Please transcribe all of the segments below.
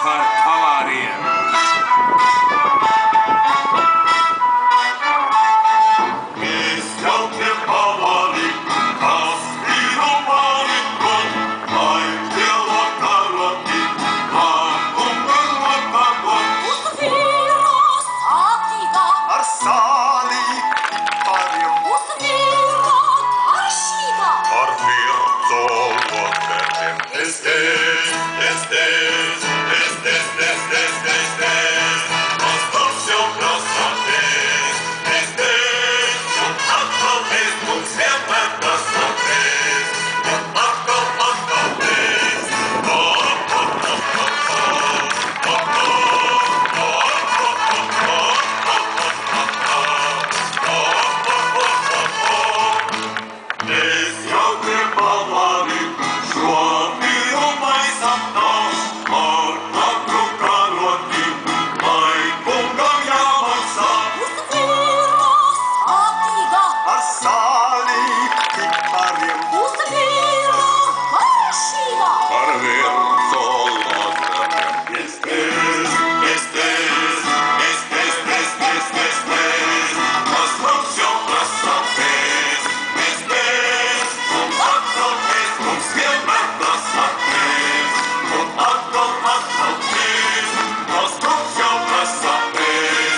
par pavāriem. Mēs jaukie pavāri, kas vīru pārikot, lai lielo karoti, labumu notakot. Uz vīru sātīgā, Ar sāli pariem, uz vīru aršīgā. ar virzo lotēm. Es, Pastāvs jau prasāties. Es, un atkal es, mums vienmēr prasāties. Un atkal es. Es jau gribavāri, šo vīru maisam tās, ar katru karoti, lai kungam jāmaksā. Uz vīru sātīgā, Ar sāli pipariem, uz vīru aršīgā. ar virzo lotēm. Kas mums jau prasāties. Un atkal es, mums vienmēr prasāties. Un atkal es, kas mums jau prasāties.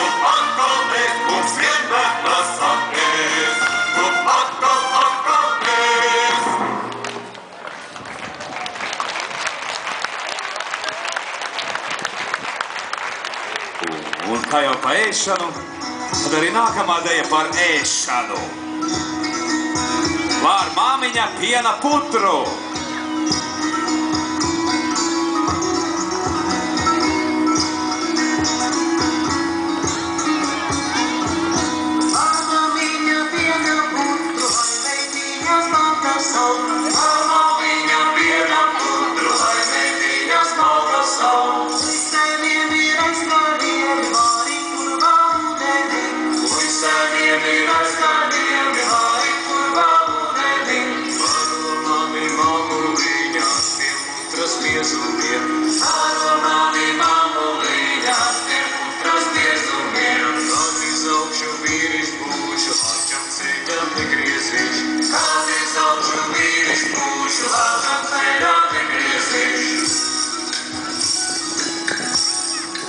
Un atkal es, mums vienmēr prasāties. Un atkal es. Un kā jau pa ēšanu, tad arī nākamā deja par ēšanu. Vār māmiņa piena putru.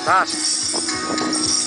Tās.